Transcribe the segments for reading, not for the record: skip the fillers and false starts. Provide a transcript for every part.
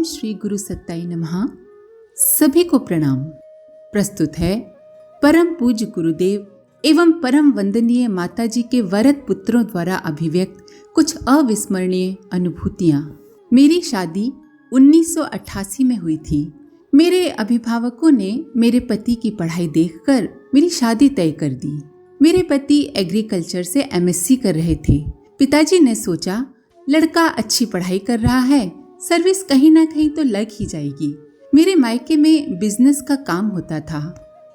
श्री गुरु सत्ताई नमः। सभी को प्रणाम। प्रस्तुत है परम पूज्य गुरुदेव एवं परम वंदनीय माताजी के वरद पुत्रों द्वारा अभिव्यक्त कुछ अविस्मरणीय अनुभूतियाँ। मेरी शादी 1988 में हुई थी। मेरे अभिभावकों ने मेरे पति की पढ़ाई देखकर मेरी शादी तय कर दी। मेरे पति एग्रीकल्चर से MSc कर रहे थे। पिताजी ने सोचा लड़का अच्छी पढ़ाई कर रहा है, सर्विस कहीं ना कहीं तो लग ही जाएगी। मेरे मायके में बिजनेस का काम होता था।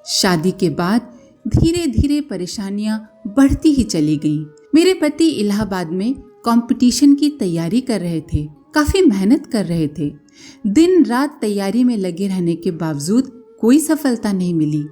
शादी के बाद धीरे धीरे परेशानियां बढ़ती ही चली गईं। मेरे पति इलाहाबाद में कंपटीशन की तैयारी कर रहे थे, काफी मेहनत कर रहे थे। दिन रात तैयारी में लगे रहने के बावजूद कोई सफलता नहीं मिली।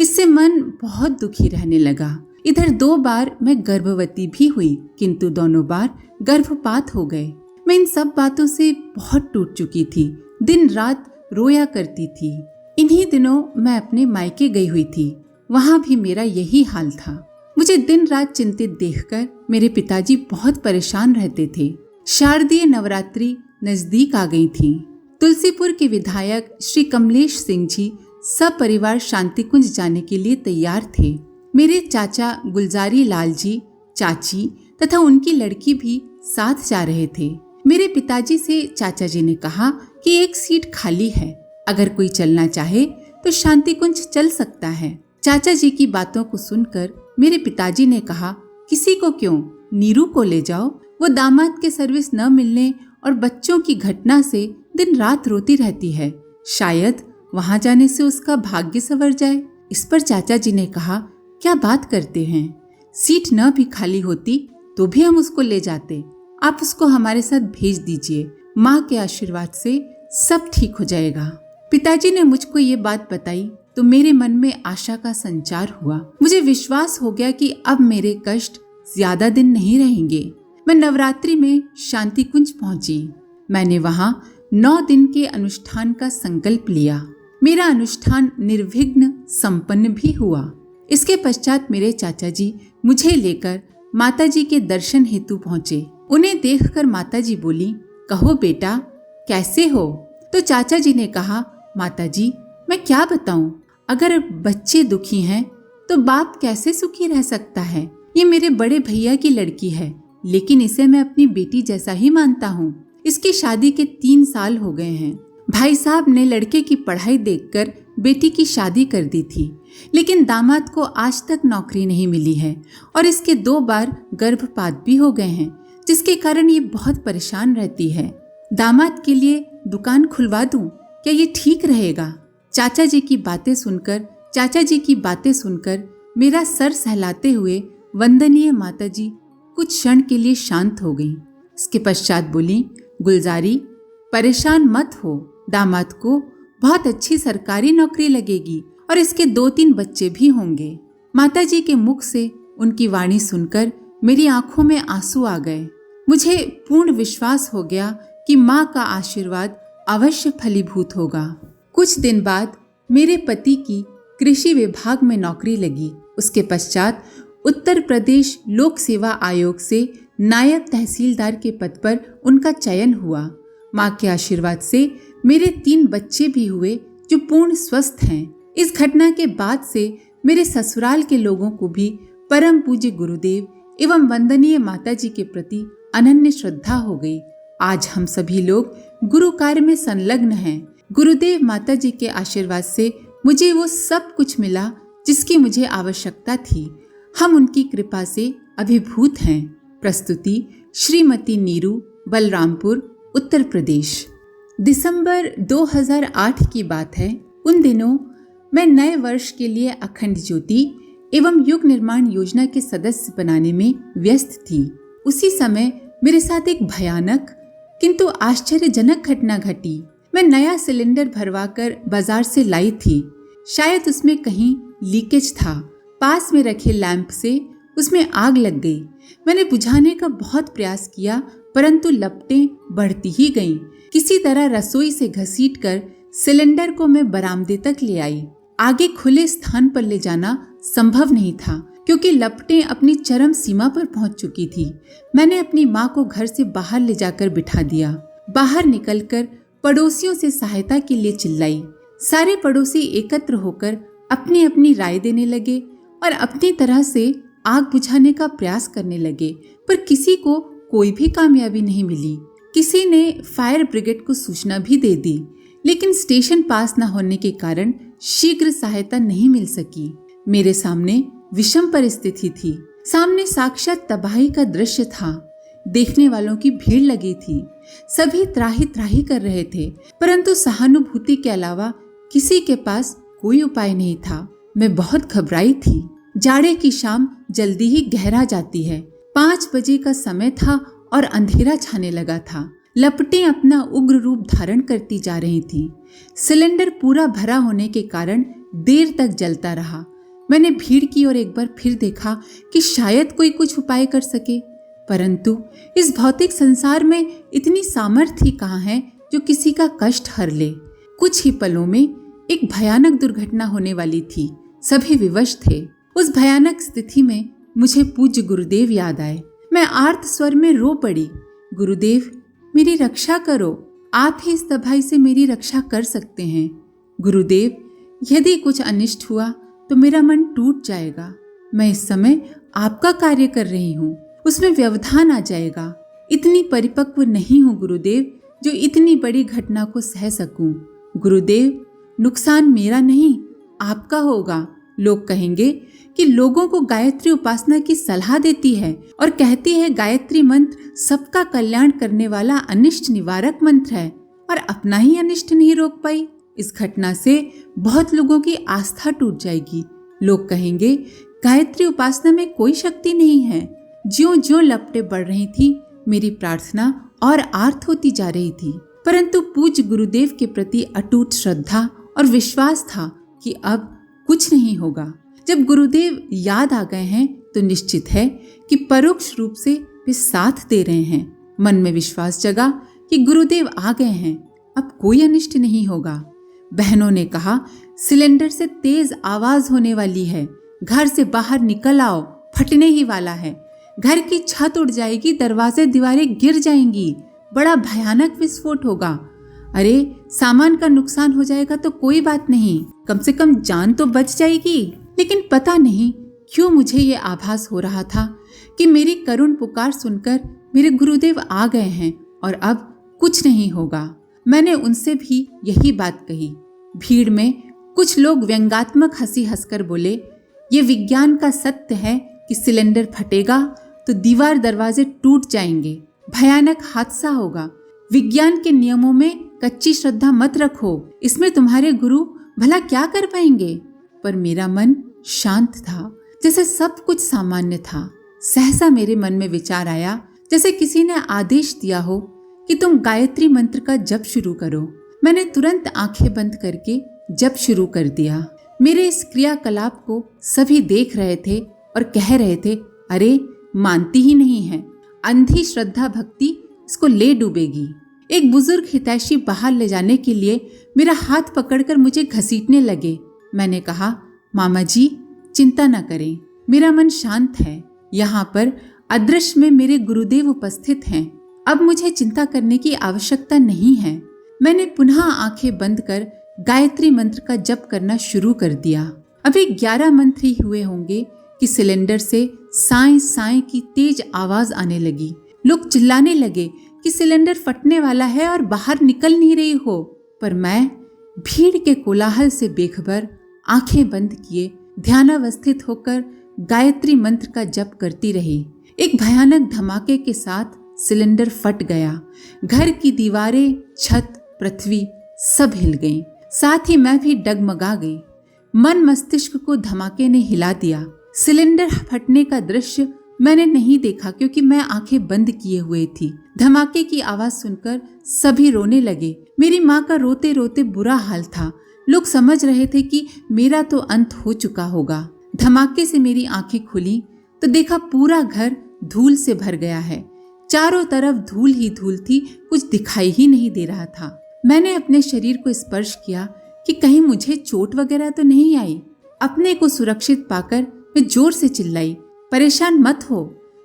इससे मन बहुत दुखी रहने लगा। इधर 2 बार मैं गर्भवती भी हुई, किंतु दोनों बार गर्भपात हो गए। मैं इन सब बातों से बहुत टूट चुकी थी। दिन रात रोया करती थी। इन्हीं दिनों मैं अपने मायके गई हुई थी। वहाँ भी मेरा यही हाल था। मुझे दिन रात चिंतित देखकर मेरे पिताजी बहुत परेशान रहते थे। शारदीय नवरात्रि नजदीक आ गई थी। तुलसीपुर के विधायक श्री कमलेश सिंह जी सब परिवार शांति कुंज जाने के लिए तैयार थे। मेरे चाचा गुलजारी लाल जी, चाची तथा उनकी लड़की भी साथ जा रहे थे। मेरे पिताजी से चाचा जी ने कहा कि एक सीट खाली है, अगर कोई चलना चाहे तो शांति कुंज चल सकता है। चाचा जी की बातों को सुनकर मेरे पिताजी ने कहा, किसी को क्यों, नीरू को ले जाओ। वो दामाद के सर्विस न मिलने और बच्चों की घटना से दिन रात रोती रहती है, शायद वहां जाने से उसका भाग्य संवर जाए। इस पर चाचा जी ने कहा, क्या बात करते हैं, सीट न भी खाली होती तो भी हम उसको ले जाते। आप उसको हमारे साथ भेज दीजिए, माँ के आशीर्वाद से सब ठीक हो जाएगा। पिताजी ने मुझको ये बात बताई तो मेरे मन में आशा का संचार हुआ। मुझे विश्वास हो गया कि अब मेरे कष्ट ज्यादा दिन नहीं रहेंगे। मैं नवरात्रि में शांति कुंज पहुंची। मैंने वहां 9 दिन के अनुष्ठान का संकल्प लिया। मेरा अनुष्ठान निर्विघ्न संपन्न भी हुआ। इसके पश्चात मेरे चाचा जी मुझे लेकर माताजी के दर्शन हेतु पहुंचे। उन्हें देखकर माताजी बोली, कहो बेटा कैसे हो? तो चाचा जी ने कहा, माताजी मैं क्या बताऊं, अगर बच्चे दुखी हैं तो बाप कैसे सुखी रह सकता है। ये मेरे बड़े भैया की लड़की है, लेकिन इसे मैं अपनी बेटी जैसा ही मानता हूँ। इसकी शादी के 3 साल हो गए हैं। भाई साहब ने लड़के की पढ़ाई देखकर बेटी की शादी कर दी थी, लेकिन दामाद को आज तक नौकरी नहीं मिली है और इसके 2 बार गर्भपात भी हो गए हैं, जिसके कारण ये बहुत परेशान रहती है। दामाद के लिए दुकान खुलवा दूं, क्या ये ठीक रहेगा? चाचा जी की बातें सुनकर मेरा सर सहलाते हुए वंदनीय माताजी कुछ क्षण के लिए शांत हो गईं। इसके पश्चात बोली, गुलजारी परेशान मत हो, दामाद को बहुत अच्छी सरकारी नौकरी लगेगी और इसके 2-3 बच्चे भी होंगे। माताजी के मुख से उनकी वाणी सुनकर मेरी आंखों में आंसू आ गए। मुझे पूर्ण विश्वास हो गया कि माँ का आशीर्वाद अवश्य फलीभूत होगा। कुछ दिन बाद मेरे पति की कृषि विभाग में नौकरी लगी। उसके पश्चात उत्तर प्रदेश लोक सेवा आयोग से नायब तहसीलदार के पद पर उनका चयन हुआ। माँ के आशीर्वाद से मेरे 3 बच्चे भी हुए जो पूर्ण स्वस्थ हैं। इस घटना के बाद से मेरे ससुराल के लोगों को भी परम पूज्य गुरुदेव एवं वंदनीय माताजी के प्रति अनन्य श्रद्धा हो गई। आज हम सभी लोग गुरु कार्य में संलग्न हैं। गुरुदेव माताजी के आशीर्वाद से मुझे वो सब कुछ मिला जिसकी मुझे आवश्यकता थी। हम उनकी कृपा से अभिभूत हैं। प्रस्तुति श्रीमती नीरू, बलरामपुर, उत्तर प्रदेश। दिसंबर 2008 की बात है। उन दिनों मैं नए वर्ष के लिए अखंड ज्योति एवं युग निर्माण योजना के सदस्य बनाने में व्यस्त थी। उसी समय मेरे साथ एक भयानक किंतु आश्चर्यजनक घटना घटी। मैं नया सिलेंडर भरवाकर बाजार से लाई थी। शायद उसमें कहीं लीकेज था। पास में रखे लैंप से उसमें आग लग गई। मैंने बुझाने का बहुत प्रयास किया, परंतु लपटें बढ़ती ही गईं। किसी तरह रसोई से घसीटकर सिलेंडर को मैं बरामदे तक ले आई। आगे खुले स्थान पर ले जाना संभव नहीं था, क्योंकि लपटें अपनी चरम सीमा पर पहुंच चुकी थी। मैंने अपनी माँ को घर से बाहर ले जाकर बिठा दिया। बाहर निकलकर पड़ोसियों से सहायता के लिए चिल्लाई। सारे पड़ोसी एकत्र होकर अपनी अपनी राय देने लगे और अपनी तरह से आग बुझाने का प्रयास करने लगे, पर किसी को कोई भी कामयाबी नहीं मिली। किसी ने फायर ब्रिगेड को सूचना भी दे दी, लेकिन स्टेशन पास न होने के कारण शीघ्र सहायता नहीं मिल सकी। मेरे सामने विषम परिस्थिति थी। सामने साक्षात तबाही का दृश्य था। देखने वालों की भीड़ लगी थी। सभी त्राही त्राही कर रहे थे, परंतु सहानुभूति के अलावा किसी के पास कोई उपाय नहीं था। मैं बहुत घबराई थी। जाड़े की शाम जल्दी ही गहरा जाती है। 5 बजे का समय था और अंधेरा छाने लगा था। लपटें अपना उग्र रूप धारण करती जा रही थी। सिलेंडर पूरा भरा होने के कारण देर तक जलता रहा। मैंने भीड़ की ओर एक बार फिर देखा कि शायद कोई कुछ उपाय कर सके, परंतु इस भौतिक संसार में इतनी सामर्थ्य कहाँ है जो किसी का कष्ट हर ले। कुछ ही पलों में एक भयानक दुर्घटना होने वाली थी। सभी विवश थे। उस भयानक स्थिति में मुझे पूज्य गुरुदेव याद आए। मैं आर्त स्वर में रो पड़ी। गुरुदेव, मेरी रक्षा करो। आप ही इस तबाही से मेरी रक्षा कर सकते हैं। गुरुदेव, यदि कुछ अनिष्ट हुआ तो मेरा मन टूट जाएगा। मैं इस समय आपका कार्य कर रही हूँ, उसमें व्यवधान आ जाएगा। इतनी परिपक्व नहीं हूँ गुरुदेव जो इतनी बड़ी घटना को सह सकूं। गुरुदेव, नुकसान मेरा नहीं आपका होगा। लोग कहेंगे कि लोगों को गायत्री उपासना की सलाह देती है और कहती है गायत्री मंत्र सबका कल्याण करने वाला अनिष्ट निवारक मंत्र है, और अपना ही अनिष्ट नहीं रोक पाई। इस घटना से बहुत लोगों की आस्था टूट जाएगी। लोग कहेंगे गायत्री उपासना में कोई शक्ति नहीं है। ज्यों-ज्यों लपटें बढ़ रही थी, मेरी प्रार्थना और आर्त होती जा रही थी, परंतु पूज्य गुरुदेव के प्रति अटूट श्रद्धा और विश्वास था कि अब कुछ नहीं होगा। जब गुरुदेव याद आ गए हैं तो निश्चित है कि परोक्ष रूप से वे साथ दे रहे हैं। मन में विश्वास जगा कि गुरुदेव आ गए हैं, अब कोई अनिष्ट नहीं होगा। बहनों ने कहा, सिलेंडर से तेज आवाज होने वाली है, घर से बाहर निकल आओ, फटने ही वाला है। घर की छत उड़ जाएगी, दरवाजे दीवारें गिर जाएंगी, बड़ा भयानक विस्फोट होगा। अरे, सामान का नुकसान हो जाएगा तो कोई बात नहीं, कम से कम जान तो बच जाएगी। लेकिन पता नहीं क्यों मुझे ये आभास हो रहा था कि मेरी करुण पुकार सुनकर मेरे गुरुदेव आ गए हैं और अब कुछ नहीं होगा। मैंने उनसे भी यही बात कही। भीड़ में कुछ लोग व्यंग्यात्मक हंसी हंसकर बोले, ये विज्ञान का सत्य है कि सिलेंडर फटेगा तो दीवार दरवाजे टूट जाएंगे, भयानक हादसा होगा। विज्ञान के नियमों में कच्ची श्रद्धा मत रखो, इसमें तुम्हारे गुरु भला क्या कर पाएंगे। पर मेरा मन शांत था, जैसे सब कुछ सामान्य था। सहसा मेरे मन में विचार आया, जैसे किसी ने आदेश दिया हो कि तुम गायत्री मंत्र का जप शुरू करो। मैंने तुरंत आंखें बंद करके जप शुरू कर दिया। मेरे इस क्रियाकलाप को सभी देख रहे थे और कह रहे थे, अरे मानती ही नहीं है, अंधी श्रद्धा भक्ति इसको ले डूबेगी। एक बुजुर्ग हितैषी बाहर ले जाने के लिए मेरा हाथ पकड़कर मुझे घसीटने लगे। मैंने कहा, मामा जी चिंता न करें, मेरा मन शांत है। यहाँ पर अदृश्य में मेरे गुरुदेव उपस्थित हैं, अब मुझे चिंता करने की आवश्यकता नहीं है। मैंने पुनः आंखें बंद कर गायत्री मंत्र का जप करना शुरू कर दिया। अभी 11 मंत्र ही हुए होंगे कि सिलेंडर से साएं साएं की तेज आवाज आने लगी। लोग चिल्लाने लगे कि सिलेंडर फटने वाला है और बाहर निकल नहीं रही हो, पर मैं भीड़ के कोलाहल से बेखबर आंखें बंद किए ध्यानावस्थित होकर गायत्री मंत्र का जप करती रही। एक भयानक धमाके के साथ सिलेंडर फट गया। घर की दीवारें, छत, पृथ्वी सब हिल गईं। साथ ही मैं भी डगमगा गई। मन मस्तिष्क को धमाके ने हिला दिया। सिलेंडर फटने का दृश्य मैंने नहीं देखा क्योंकि मैं आंखें बंद किए हुए थी। धमाके की आवाज सुनकर सभी रोने लगे। मेरी माँ का रोते रोते बुरा हाल था। लोग समझ रहे थे कि मेरा तो अंत हो चुका होगा। धमाके से मेरी आंखें खुली तो देखा पूरा घर धूल से भर गया है। चारों तरफ धूल ही धूल थी, कुछ दिखाई ही नहीं दे रहा था। मैंने अपने शरीर को स्पर्श किया कि कहीं मुझे चोट वगैरह तो नहीं आई। अपने को सुरक्षित पाकर मैं जोर से चिल्लाई, परेशान मत हो,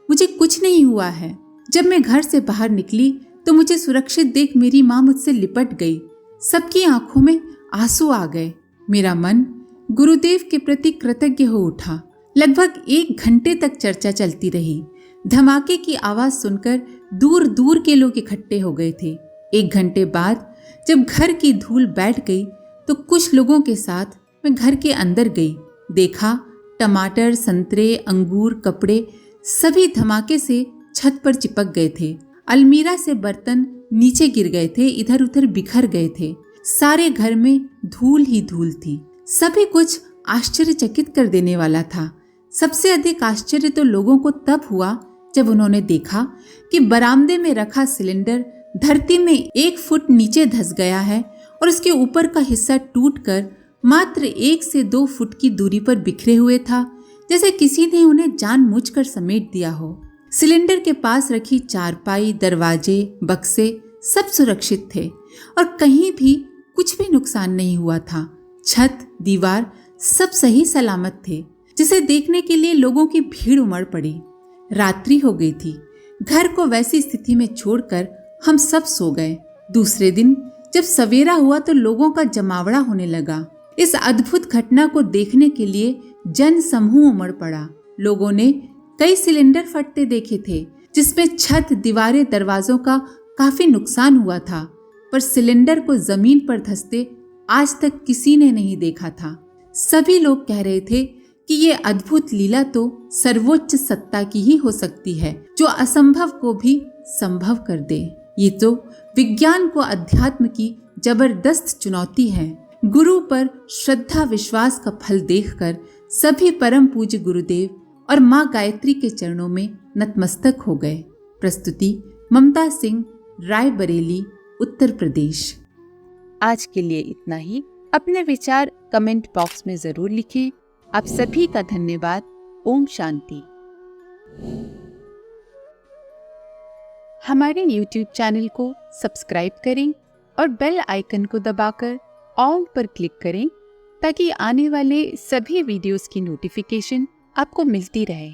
मुझे कुछ नहीं हुआ है। जब मैं घर से बाहर निकली तो मुझे सुरक्षित देख मेरी माँ मुझसे लिपट गई। सबकी आंखों में आंसू आ गए। मेरा मन गुरुदेव के प्रति कृतज्ञ हो उठा। लगभग 1 घंटे तक चर्चा चलती रही। धमाके की आवाज सुनकर दूर दूर के लोग इकट्ठे हो गए थे। 1 घंटे बाद जब घर की धूल बैठ गई तो कुछ लोगों के साथ मैं घर के अंदर गई। देखा टमाटर, संतरे, अंगूर, कपड़े सभी धमाके से छत पर चिपक गए थे। अलमीरा से बर्तन नीचे गिर गए थे, इधर उधर बिखर गए थे। सारे घर में धूल ही धूल थी। सभी कुछ आश्चर्यचकित कर देने वाला था। सबसे अधिक आश्चर्य तो लोगों को तब हुआ जब उन्होंने देखा कि बरामदे में रखा सिलेंडर धरती में 1 फुट नीचे धंस गया है और उसके ऊपर का हिस्सा टूटकर मात्र 1 से 2 फुट की दूरी पर बिखरे हुए था, जैसे किसी ने उन्हें जानबूझकर समेट दिया हो। सिलेंडर के पास रखी चारपाई, दरवाजे, बक्से सब सुरक्षित थे और कहीं भी कुछ भी नुकसान नहीं हुआ था। छत, दीवार सब सही सलामत थे, जिसे देखने के लिए लोगों की भीड़ उमड़ पड़ी। रात्रि हो गई थी। घर को वैसी स्थिति में छोड़कर हम सब सो गए। दूसरे दिन जब सवेरा हुआ तो लोगों का जमावड़ा होने लगा। इस अद्भुत घटना को देखने के लिए जन समूह उमड़ पड़ा। लोगों ने कई सिलेंडर फटते देखे थे, जिसमें छत, दीवारें, दरवाजों का काफी नुकसान हुआ था, पर सिलेंडर को जमीन पर धंसते आज तक किसी ने नहीं देखा था। सभी लोग कह रहे थे कि ये अद्भुत लीला तो सर्वोच्च सत्ता की ही हो सकती है, जो असंभव को भी संभव कर दे। ये तो विज्ञान को अध्यात्म की जबरदस्त चुनौती है। गुरु पर श्रद्धा विश्वास का फल देखकर सभी परम पूज्य गुरुदेव और माँ गायत्री के चरणों में नतमस्तक हो गए। प्रस्तुति ममता सिंह, रायबरेली, उत्तर प्रदेश। आज के लिए इतना ही। अपने विचार कमेंट बॉक्स में जरूर लिखें। आप सभी का धन्यवाद। ओम शांति। हमारे YouTube चैनल को सब्सक्राइब करें और बेल आइकन को दबाकर ऑल पर क्लिक करें ताकि आने वाले सभी वीडियोस की नोटिफिकेशन आपको मिलती रहे।